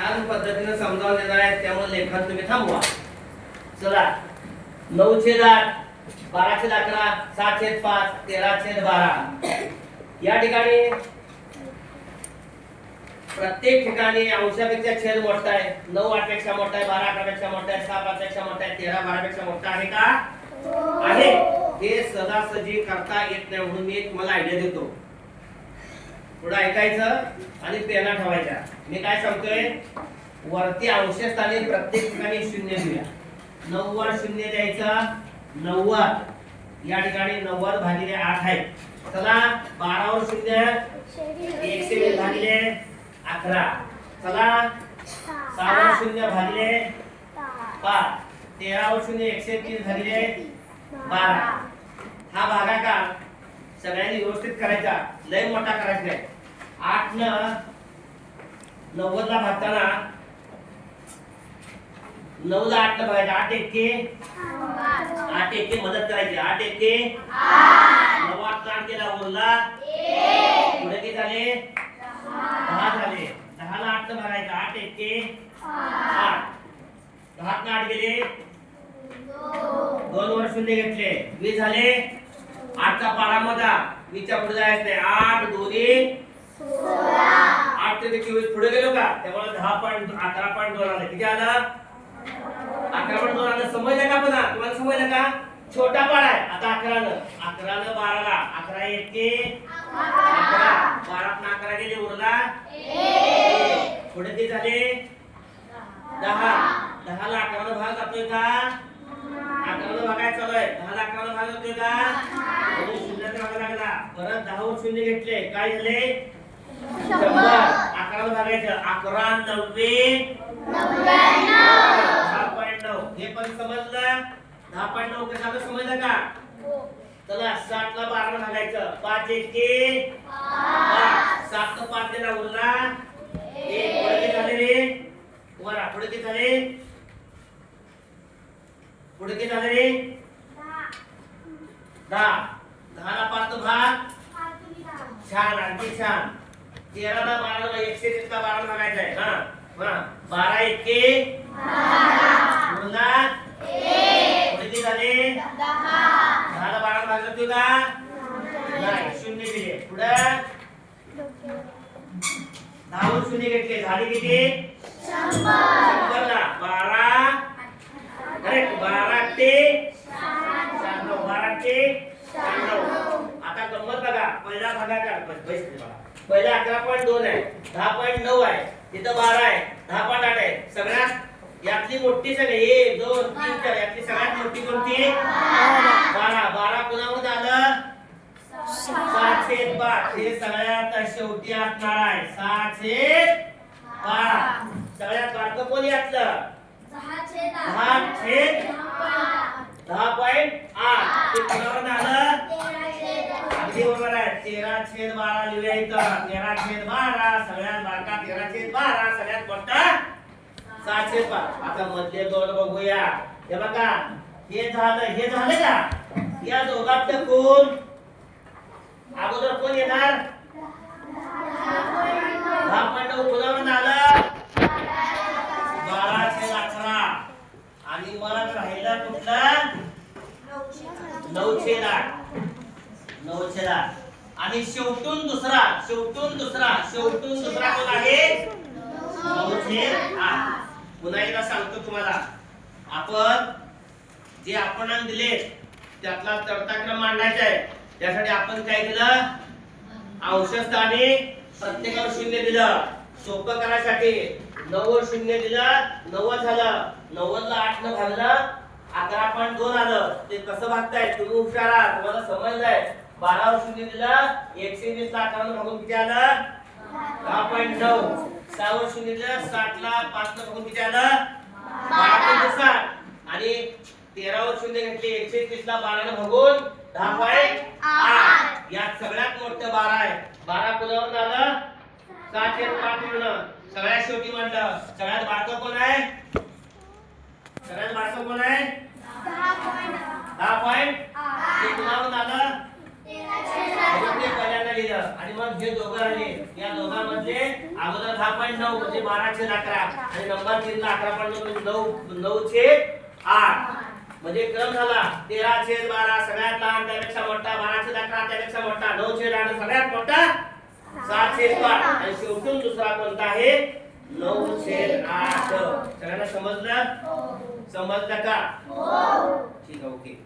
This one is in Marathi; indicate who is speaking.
Speaker 1: छान पद्धतीने समजावून देणार आहे, त्यामुळे लेखन तुम्ही थांबवा. चला 9/8, 12/11, 7/5, 13/12 या ठिकाणी प्रत्येक ठिकाणी अंशापेक्षा छेद मोठा आहे. 9 8 पेक्षा मोठा आहे, 12 11 पेक्षा मोठा आहे, 6 5 पेक्षा मोठा आहे, 13 12 पेक्षा मोठा आहे का? आहे. हे सहजासहजी करता येत नाही म्हणून मी तुम्हाला आयडिया देतो. थोडं ऐकायचं आणि पेना ठेवायचा. मी काय सांगतोय, वरती अंशस्थानी प्रत्येक ठिकाणी 0 देऊया. 9 वर 0 द्यायचं. 90 या ठिकाणी 90 भागिले 8 आहे. चला 12 वर 0 120 भागिले 11. चला 6 वर 0 भागिले 5. 13 वर 0 130 भागिले 12. हा भागाकार सगळ्यांनी व्यवस्थित करायचा, लय मोठा करायचा नाही. 8 न 90 ला भागताना 9 ला 8 न भागायचं. 8 एके 8 एके मदत करायची. 8 एके 9 8 8 केला उरला 1. पुढे किती झाले? 10 झाले. 10 ला 8 न भागायचं. 8 एके 8. 10 न 8 गेले 2 वर 0 घेतले 20 झाले. 8 चा पाडा मोजा 20 च्या पुढे जायचं नाही. 8 2 16. 8 ते 24 पुढे गेलो का, त्यामुळे 11.2 आले. किती आलं? 11.2 आलं. समजलं का? पुन्हा तुम्हाला समजलं का? छोटा पाडा आहे. आता 11 न 12 ला 11 एके 11. 12 न 11 गेले उरला 1. पुढे किती झाले? 10. 10 ला 11 न भाग जातोय का? 11 न भागायचं चालू आहे. 10 ला 11 न भाग जातोय का? म्हणून 0 ने भाग लागला. परत 10 वर 0 घेतले. काय झाले? 100. 11 न भागायचं. 11 90 10.9. हे पण समजलं. 10.9 कसं आलं समजलं का? चला 7 ला 12 न भागायचं. 5 एके 5. 7 न 5 दिला उरला 1. पुढे किती झाले रे? वरा पुढे किती झाले? पुढे किती झाले रे? 10. 10 ला 5 न भाग. छान, आणखी छान. 13 ला 12 ला 130 ला 12 भागायचं आहे. हा 12 एके 12. पुढे किती झाले? 10 ला 12 भागलं तू का? नाही 0 दिले. पुढे 10 वर 0 घेतले. झाले किती? 100 ला 12. अरे 12 ते 96. 12 ते 96. आता गंमत बघा. पहिला भागाकार पहिला 11.2 आहे. 10.9 आहे. तिथं 12 आहे. 10.8 आहे. सगळ्यात यातली मोठी सगळी 1 2 3 4 यातली सगळ्यात मोठी कोणती? 12. 12 कोणामध्ये आलं? 7/5. हे सगळ्यात शेवटी असणार आहे. 7/12. सगळ्यात बारकं कोण यातलं? 10/10.8. ते कोणावर आलं? अगदी बरोबर आहे. 13/12 लिहूया इथं. 13/12. सगळ्यात बारका 13/12. सगळ्यात मोठा 7/5. आता मधले दोन बघूया. हे बघा, हे झालं का? या दोघातलं कोण अगोदर कोण येणार? 10.9 कोणावर आलं? 12/11. आणि मग राहिला कुठला? 9/8. 9/8. आणि शेवटून दुसरा कोण आहे? 9/8. पुन्हा एकदा सांगतो तुम्हाला. आपण जे आपण दिले त्यातला चढता क्रम मांडायचा आहे. त्यासाठी आपण काय केलं? अंशस्थानी प्रत्येकावर 0 दिलं. सोपं करायसाठी 9 वर 0 दिलं 90 झालं. 90 ला 8 न भागलं 11.2 आलं. ते कसं भागताय तुम्ही हुशार आहात, तुम्हाला समजलंय. 12 वर 0 दिलं 120 ला 11 न भागून किती आलं? 10.9. 6 वर 0 दिलं 60 ला 5 न भागून किती आलं? 12.7. आणि 13 वर 0 घेतले 130 ला 12 न भागून 10.8. यात सगळ्यात मोठं 12 आहे. 12 कोणावर आलं? 7/5 म्हणून. सगळ्यात शेवटी म्हणलं. सगळ्यात बारकं कोण आहे? सगळ्यात बारकं कोण आहे? 10.8. ते कोणावर आलं? ते पहिल्यांदा लिहिलं. आणि मग हे दोघं आले, या दोघांमध्ये अगोदर 10.9 म्हणजे 12/11 आणि नंबर 3 ला 11.9 म्हणजे 9/8 म्हणजे क्रम झाला 13/12 सगळ्यात लहान त्यापेक्षा मोठा, 12/11 त्यापेक्षा मोठा, 9/8 सगळ्यात मोठा, 7/5 आणि शेवटून दुसरा कोणता आहे 9/8. सगळ्यांना समजलं? समजलं का? ठीक आहे, ओके.